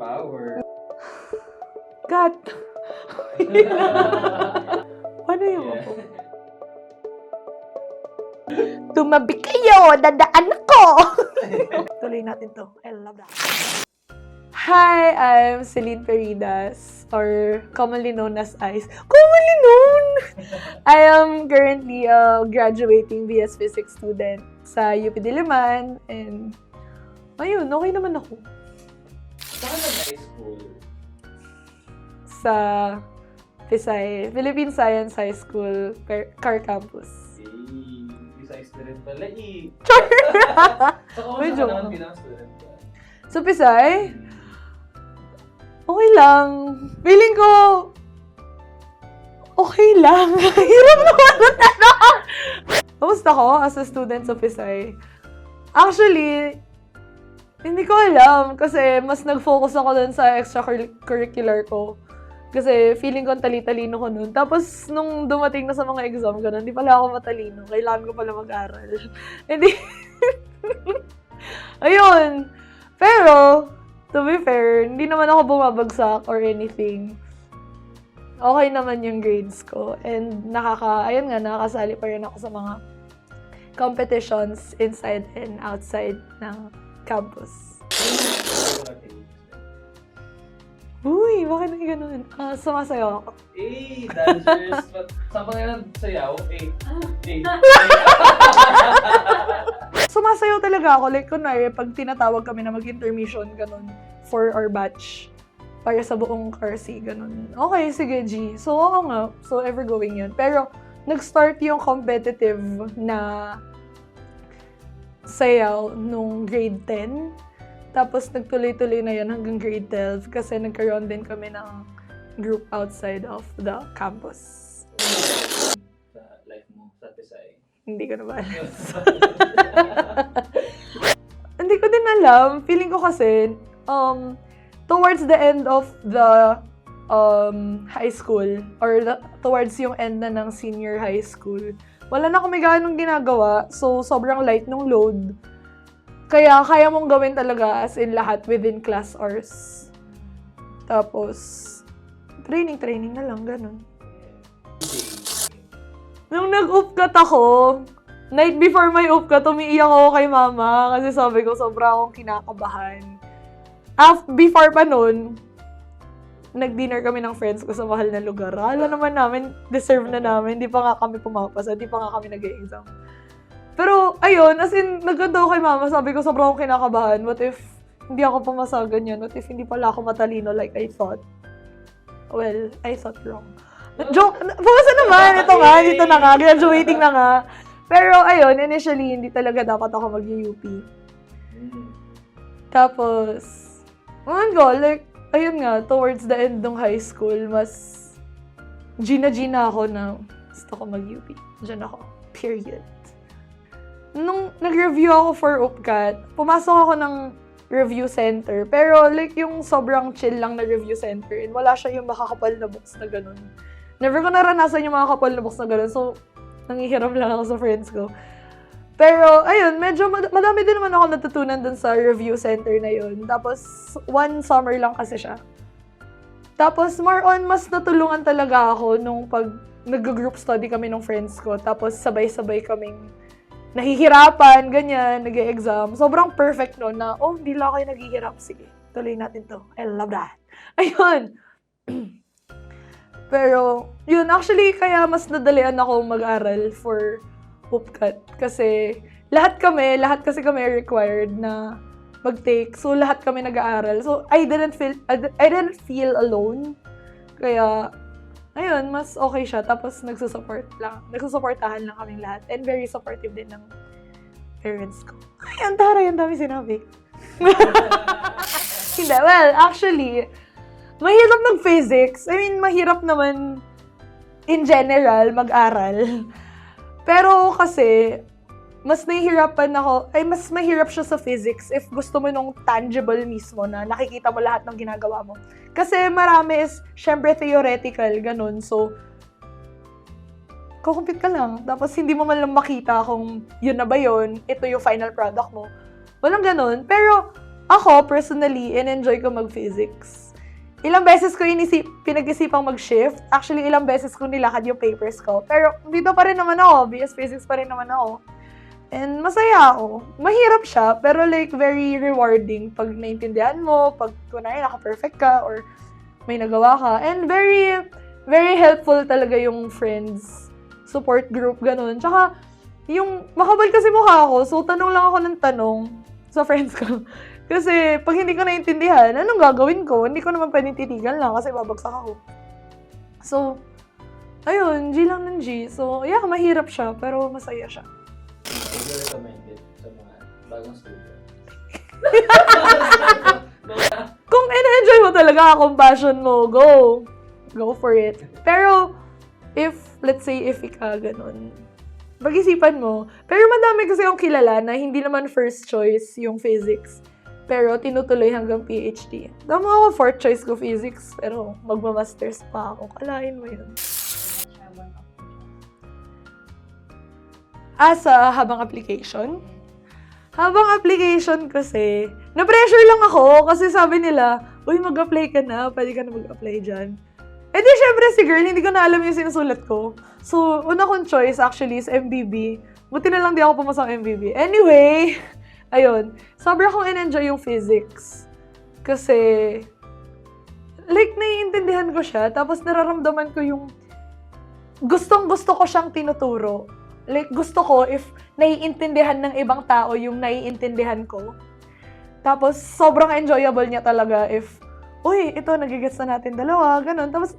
power. God! Paano yung ako? Tumabi kayo! Dadaan ako! Tuloy natin to. I love that. Hi, I'm Celine Peridas, or commonly known as Ice. Commonly known! I am currently a graduating BS Physics student sa UP Diliman, and ayun, okay naman ako. Saan ka high school? Sa Pisay, Philippine Science High School, Car Campus. Pisay student pala eh. Char! So, kung Medyo saan ka ano. naman bilang student ka? Sa Pisay, okay lang. Feeling ko, okay lang. Hirap naman na tanong. Kamusta ko as a student sa Pisay? Actually, hindi ko alam kasi mas nag-focus ako dun sa extracurricular ko. Kasi feeling ko ang tali-talino ko nun. Tapos, nung dumating na sa mga exam, ganun, hindi pala ako matalino. Kailangan ko pala mag-aral. Hindi. Ayun. Pero, to be fair, hindi naman ako bumabagsak or anything. Okay naman yung grades ko. And ayun nga, nakakasali pa rin ako sa mga competitions inside and outside ng campus. Uy, bakit nang ganun? Sumasayaw ako. Dancers. Saan pa nga sayaw? Sumasayaw talaga ako. Like, kunwari, pag tinatawag kami na mag-intermission, ganun, for our batch, para sa buong RC, ganun. Okay, sige, G. So, oo nga. So, ever going yun. Pero, nag-start yung competitive na sayaw nung grade 10. Tapos, nagtuloy-tuloy na yun hanggang grade 12 kasi nagkaroon din kami ng group outside of the campus. Sa life mo, sa Pisay. Hindi ko na ba alam. Hindi ko din alam. Feeling ko kasi, towards the end of the high school, or towards yung end na ng senior high school, wala na kami ganong ginagawa. So, sobrang light nung load. Kaya, kaya mong gawin talaga as in lahat within class hours. Tapos, training na lang, ganun. Nung nag-upcut ako, night before my upcut, umiiyak ako kay mama kasi sabi ko, sobra akong kinakabahan. Before pa nun, nag-dinner kami ng friends ko sa mahal na lugar. Alam naman namin, deserve na namin. Di pa nga kami pumapasa, di pa nga kami nag-e-exam. Pero, ayun, as in, nagkanda ako kay mama, sabi ko, sobrang akong kinakabahan. What if hindi ako pumasa ganyan? What if hindi pala ako matalino like I thought? Well, I thought wrong. Joke! Pumasa naman! Ito nga, dito na nga, graduating na nga. Pero, ayun, initially, hindi talaga dapat ako mag-UP. Tapos, like, ayun nga, towards the end ng high school, mas Gina ako na gusto ko mag-UP. Diyan ako. Period. Nung nag-review ako for UPCAT, pumasok ako ng review center. Pero like yung sobrang chill lang na review center and wala siya yung makakapal na books na ganun. Never ko naranasan yung makakapal na books na ganun. So, nangihiram lang ako sa friends ko. Pero, ayun, medyo madami din naman ako natutunan dun sa review center na yun. Tapos, one summer lang kasi siya. Tapos, more on, mas natulungan talaga ako nung pag nag-group study kami ng friends ko. Tapos, sabay-sabay kaming nahihirapan, ganyan, nag-e-exam. Sobrang perfect no na, hindi lang kayo naghihirap. Sige, tuloy natin to. I love that. Ayun. Pero, yun, actually, kaya mas nadalian ako mag-aral for UPCAT. Kasi, lahat kasi kami required na mag-take. So, lahat kami nag-aaral. So, I didn't feel alone. Kaya, ayun, mas okay siya. Tapos, nagsusuportahan lang kaming lahat. And very supportive din ng parents ko. Ay, ang taray, ang dami sinabi. Hindi, well, actually, mahirap mag-physics. I mean, mahirap naman in general mag-aral. Pero kasi, mas mahirap siya sa physics if gusto mo nung tangible mismo na nakikita mo lahat ng ginagawa mo. Kasi marami is, syempre, theoretical, ganun. So, kukumpit ka lang. Tapos, hindi mo man lang makita kung yun na ba yun, ito yung final product mo. Walang ganun. Pero, Ako, personally, in-enjoy ko mag-physics. Ilang beses ko pinag-isipang mag-shift. Actually, ilang beses ko nilakad yung papers ko. Pero dito pa rin naman ako. BS Physics pa rin naman ako. And masaya ako. Mahirap siya, pero like very rewarding pag naintindihan mo, pag kunwari naka-perfect ka or may nagawa ka. And very, very helpful talaga yung friends, support group, ganun. Tsaka, yung makabal kasi mukha ako, so tanong lang ako ng tanong sa friends ko. Kasi pag hindi ko naintindihan, anong gagawin ko? Hindi ko naman pwedeng titigan lang kasi babagsak ako. So, ayun, G lang ng G. So, yeah, mahirap siya, pero masaya siya. Would you recommend it sa mga bagong student? Kung in-enjoy mo talaga, kung passion mo, go. Go for it. Pero, if, let's say, if ganun, pag-isipan mo. Pero madami kasi akong kilala na hindi naman first choice yung physics. Pero tinutuloy hanggang PhD. Damo ako fourth choice ko physics, pero magma-masters pa ako. Kalain mo yun. Sa habang application? Habang application kasi, na-pressure lang ako kasi sabi nila, uy, mag-apply ka na, pwede ka na mag-apply dyan. Eh di syempre si girl, hindi ko na alam yung sinusulat ko. So, una kong choice actually is MBB. Buti na lang di ako pumasok MBB. Anyway, ayun, sobrang kong in-enjoy yung physics. Kasi, like, naiintindihan ko siya, tapos nararamdaman ko yung gustong-gusto ko siyang tinuturo. Like, gusto ko if naiintindihan ng ibang tao yung naiintindihan ko. Tapos, sobrang enjoyable niya talaga if, uy, ito, nagigets na natin dalawa, ganun. Tapos,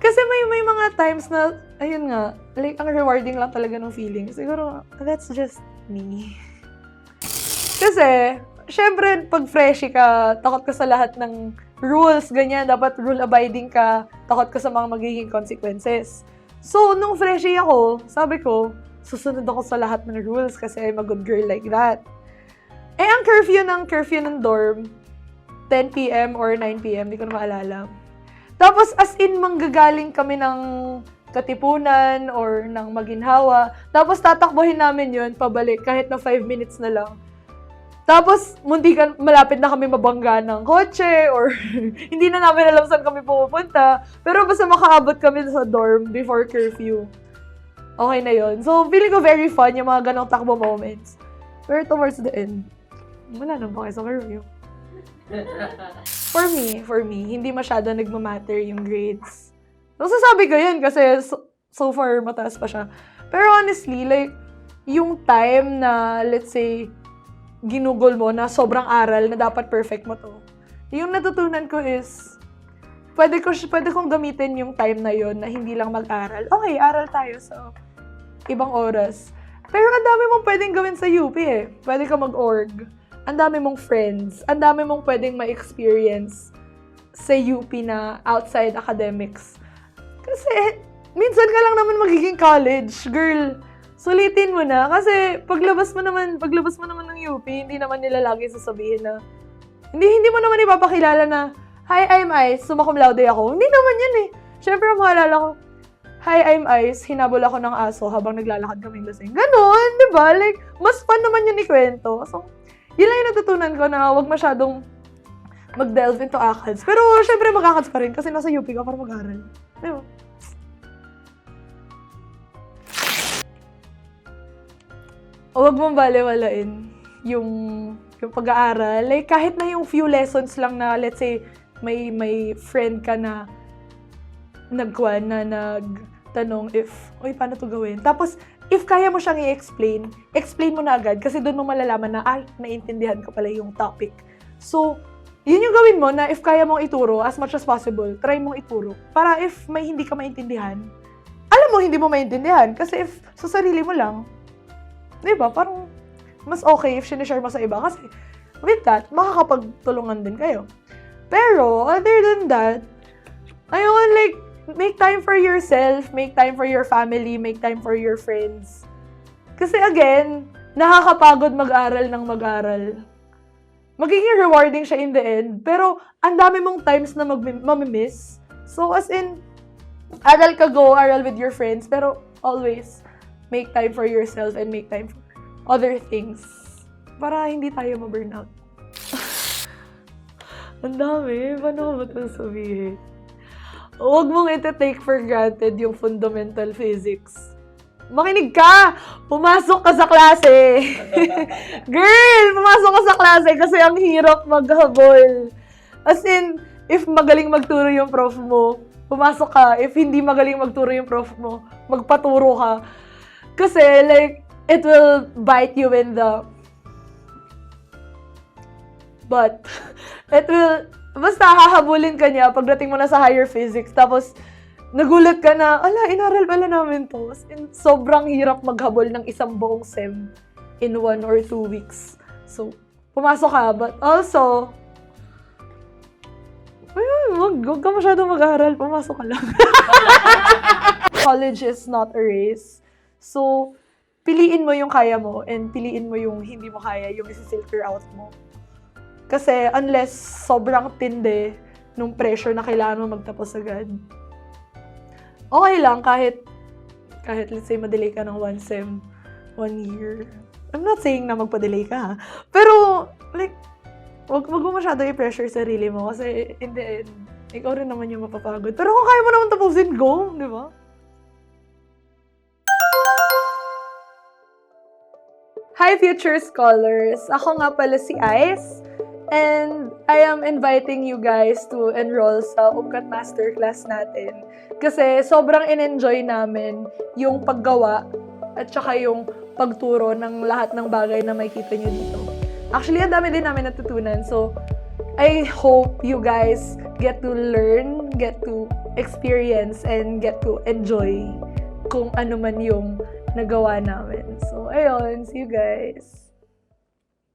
kasi may mga times na, ayun nga, like, ang rewarding lang talaga ng feeling. Siguro, that's just me. Kasi, syempre, pag freshie ka, takot ka sa lahat ng rules, ganyan, dapat rule-abiding ka, takot ka sa mga magiging consequences. So, nung freshie ako, sabi ko, susunod ako sa lahat ng rules kasi I'm a good girl like that. Eh, ang curfew ng dorm, 10 p.m. or 9 p.m., di ko na maalala. Tapos, as in, manggagaling kami ng Katipunan or ng Maginhawa. Tapos, tatakbohin namin yun, pabalik, kahit na 5 minutes na lang. Tapos, malapit na kami mabangga ng kotse or hindi na namin alam saan kami pupunta. Pero basta makaabot kami sa dorm before curfew. Okay na yun. So, feeling ko very fun yung mga ganong takbo moments. Pero towards the end, wala na ba kayo sa curfew? For me, hindi masyado nagmamatter yung grades. So, sasabi ko yun kasi so far mataas pa siya. Pero honestly, like, yung time na, let's say, ginugol mo na sobrang aral na dapat perfect mo to. Yung natutunan ko is, pwede kong gamitin yung time na yon na hindi lang mag-aral. Okay, aral tayo sa ibang oras. Pero ang dami mong pwedeng gawin sa UP eh. Pwede ka mag-org. Ang dami mong friends. Ang dami mong pwedeng ma-experience sa UP na outside academics. Kasi, minsan ka lang naman magiging college, girl. Sulitin mo na kasi paglabas mo naman ng UP, hindi naman nila lagi sasabihin na hindi mo naman ipapakilala na hi, I'm Ice, summa cum laude ako. Hindi naman yun eh. Syempre, maalala ko, hi, I'm Ice, hinabol ako ng aso habang naglalakad kaming lasing. Ganon, di ba? Like, mas fun naman yun ikwento. So, yun lang yung natutunan ko na huwag masyadong mag-delve into ACADS. Pero, syempre, mag-ACADS pa rin kasi nasa UP ka para mag-aral. Di ba? Huwag mong balewalain yung pag-aaral. Like, kahit na yung few lessons lang na, let's say, may friend ka na nagtanong if, uy, paano to gawin? Tapos, if kaya mo siyang i-explain, explain mo na agad kasi doon mo malalaman na, naiintindihan ko pala yung topic. So, yun yung gawin mo na if kaya mong ituro, as much as possible, try mong ituro. Para if may hindi ka maintindihan, alam mo hindi mo maintindihan. Kasi if sa sarili mo lang, diba? Parang mas okay if sinishare mo sa iba kasi with that, makakapagtulungan din kayo. Pero, other than that, ayun, like, make time for yourself, make time for your family, make time for your friends. Kasi again, nakakapagod mag-aral ng mag-aral. Magiging rewarding siya in the end, pero ang dami mong times na mamimiss. So, as in, aral ka, go, aral with your friends, pero always, make time for yourself and make time for other things para hindi tayo ma-burnout. Ang dami. Paano ko ba ito sabihin? Huwag mong iti-take for granted yung fundamental physics. Makinig ka! Pumasok ka sa klase! Girl! Pumasok ka sa klase kasi ang hirap maghabol. As in, if magaling magturo yung prof mo, pumasok ka. If hindi magaling magturo yung prof mo, magpaturo ka. Kasi, like, it will bite you in the butt. It will, basta hahabulin ka niya pagdating mo na sa higher physics. Tapos, nagulat ka na, ala, inaral pala namin to. As in, sobrang hirap maghabol ng isang buong SEM in 1 or 2 weeks. So, pumasok ka. But also, ayun, wag ka masyadong mag-aaral. Pumasok ka lang. College is not a race. So, piliin mo yung kaya mo and piliin mo yung hindi mo kaya, yung isi-filter out mo. Kasi unless sobrang tindi nung pressure na kailangan mo magtapos agad, okay lang kahit let's say madelay ka ng 1 SEM, 1 year. I'm not saying na magpa-delay ka ha. Pero, like, wag mo masyado i-pressure sarili mo kasi in the end, ikaw rin naman yung mapapagod. Pero kung kaya mo naman tapusin, go, di ba? Hi, future scholars! Ako nga pala si Ice. And I am inviting you guys to enroll sa UMCAT Masterclass natin. Kasi sobrang in-enjoy namin yung paggawa at saka yung pagturo ng lahat ng bagay na makikita nyo dito. Actually, ang dami din namin natutunan. So, I hope you guys get to learn, get to experience, and get to enjoy kung ano man yung nagawa namin. So, ayun. See you guys!